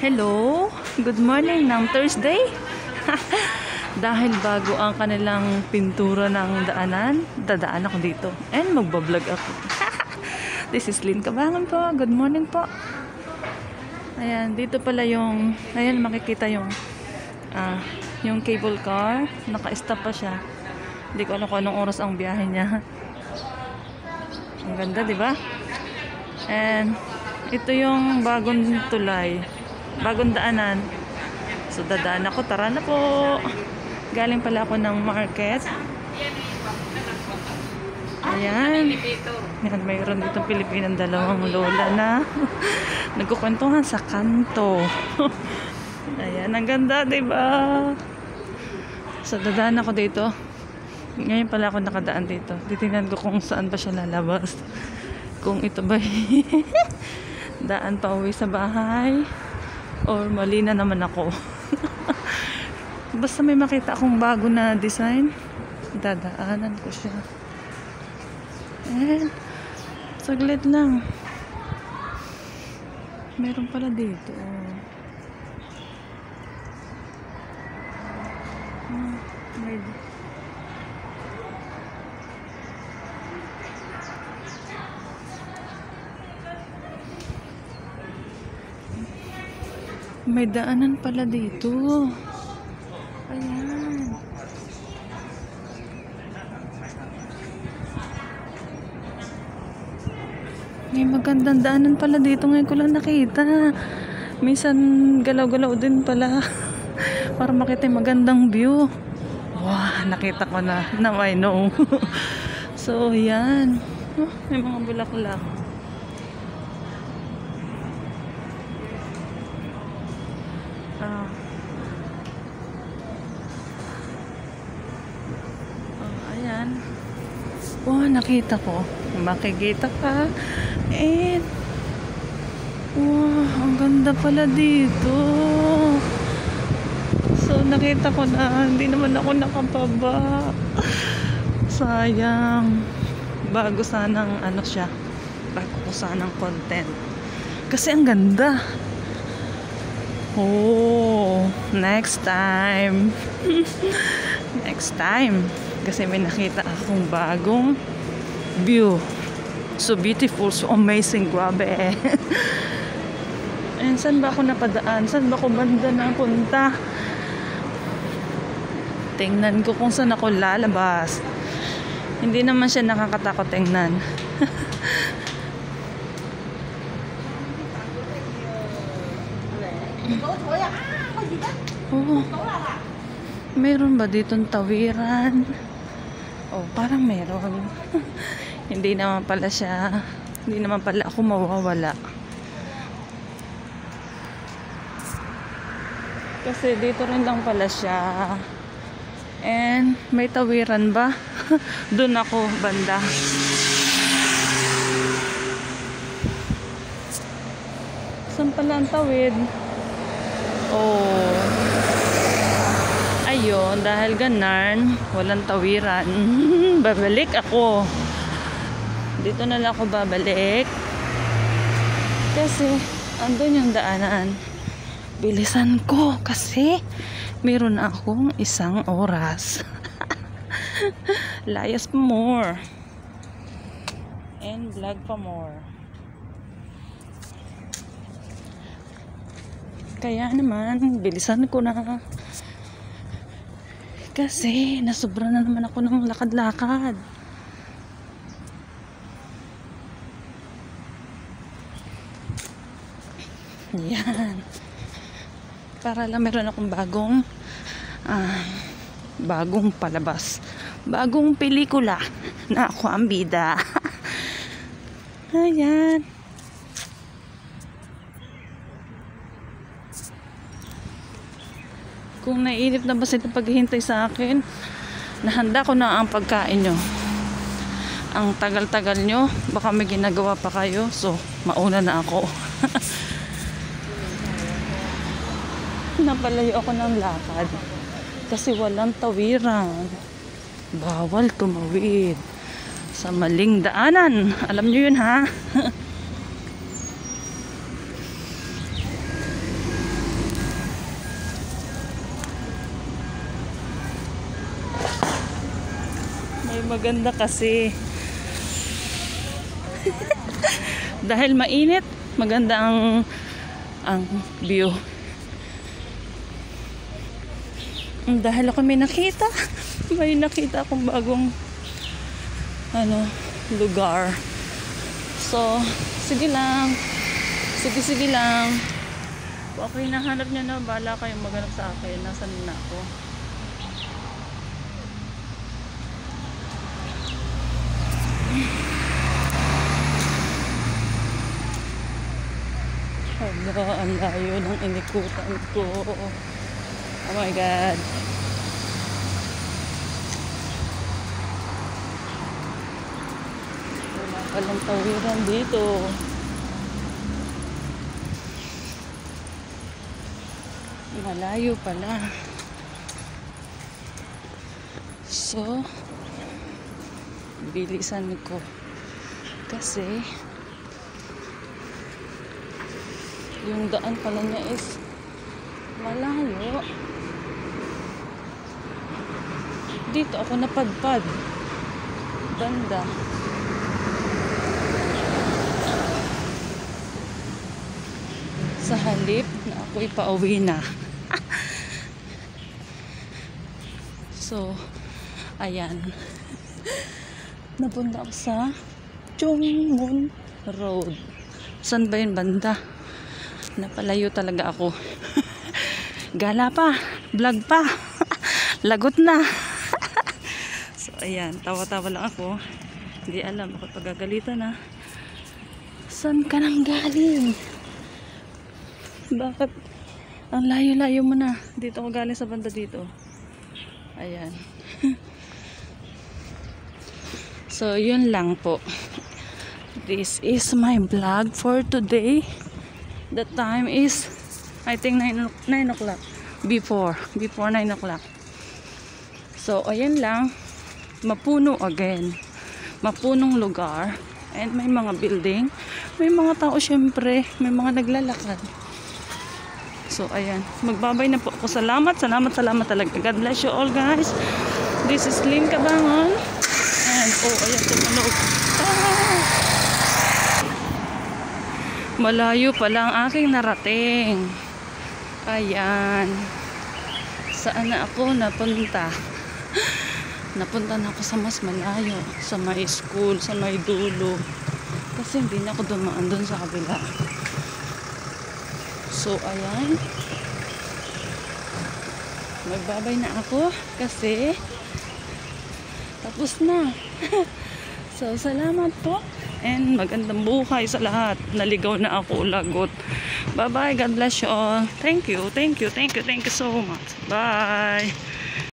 Hello, good morning ng Thursday. Dahil bago ang kanilang pintura ng daanan, dadaan ako dito and magbablog ako. This is Lynn Cabangon po. Good morning po. Ayan, dito pala yung, ayan makikita yung cable car. Naka-stop pa siya. Hindi ko alam kung anong oras ang biyahe niya. Ang ganda, di ba? And ito yung bagong tulay, bagong daanan. So dadaan ako, tara na po. Galing pala ako ng market. Ayan. Yan, mayroon dito Pilipinang dalawang lola na nagkukwentuhan sa kanto. Ayan, ang ganda, diba? So dadaan ako dito. Ngayon pala ako nakadaan dito. Titingnan ko kung saan pa siya lalabas. Kung ito ba daan pa uwi sa bahay or mali na naman ako. Basta may makita akong bago na design, dadaanan ko siya. Eh, saglit lang. Meron pala dito. May daanan pala dito. Ayan. May magandang daanan pala dito. Ngayon ko lang nakita. Minsan galaw-galaw din pala. Para makita yung magandang view. Wow, nakita ko na. Now I know. So, yan. Oh, may mga bulaklak. Ayan. Wow, nakita ko. Makikita ka. And wow, ang ganda pala dito. So, nakita ko na. Hindi naman ako nakababa. Sayang. Bago sanang ano siya. Bago ko sanang content. Kasi ang ganda. Oh, next time. Next time. Kasi may nakita akong bagong view. So beautiful, so amazing. Grabe eh. And saan ba ako napadaan? Saan ba ako banda na punta? Tingnan ko kung saan ako lalabas. Hindi naman siya nakakatakot tingnan. Oh, meron ba ditong tawiran? Oh, parang meron. Hindi naman pala siya. Hindi naman pala ako mawawala. Kasi dito rin lang pala siya. And may tawiran ba? Doon ako banda. Saan pala ang tawid? Oh. Ayun, dahil ganan, walang tawiran. Babalik ako. Dito na lang ako babalik. Kasi andun yung daanan. Bilisan ko kasi meron akong 1 oras. Layas pa more. And vlog pa more. Kaya naman, bilisan ko na. Kasi nasobra na naman ako ng lakad-lakad. Yan. Para lang meron akong bagong palabas. Bagong pelikula na ako ang bida. Ayan. Kung naiinip na ba sila paghihintay sa akin, nahanda ko na ang pagkain nyo. Ang tagal-tagal nyo, baka may ginagawa pa kayo. So, mauna na ako. Napalayo ako ng lakad. Kasi walang tawiran. Bawal tumawid sa maling daanan. Alam nyo yun, ha? Maganda kasi. Dahil mainit, maganda ang view. Dahil ako may nakita akong bagong lugar. So, sige lang. Sige lang. Kung ako hinahanap niya na, bahala kayong maghanap sa akin. Nasaan na ako? Hala, ang layo ng inikutan ko. Oh my God. Wala palang tawiran dito. Malayo pala. So, bilisan ko. Kasi, yung daan pala niya is malayo. Dito ako napadpad. Banda. Sa halip na ako'y pauwi na. So, ayan. Napunta ako sa Chongmun Road. Saan ba yun banda? Napalayo talaga ako. Gala pa. Vlog pa. Lagot na. So, ayan. Tawa-tawa lang ako. Hindi alam. Ako pagagalitan na. Saan ka nang galing? Bakit? Ang layo-layo mo na. Dito ako galing sa banda dito. Ayan. So, yun lang po. This is my vlog for today. The time is, I think 9 o'clock. Before 9 o'clock. So, ayan lang. Mapuno again. Mapunong lugar. And may mga building. May mga tao syempre. May mga naglalakad. So, ayan. Magbabay na po ako. Salamat talaga. God bless you all, guys. This is Lynn Cabangon. And, ayan, tumunog. Malayo pala ang aking narating. Ayan. Saan na ako napunta? Napunta na ako sa mas malayo. Sa may school, sa may dulo. Kasi hindi na ako dumaan dun sa kabila. So, ayan. Magbabay na ako kasi tapos na. So, salamat po. And magandang buhay sa lahat. Naligaw na ako, lagot. Bye-bye. God bless you all. Thank you so much. Bye.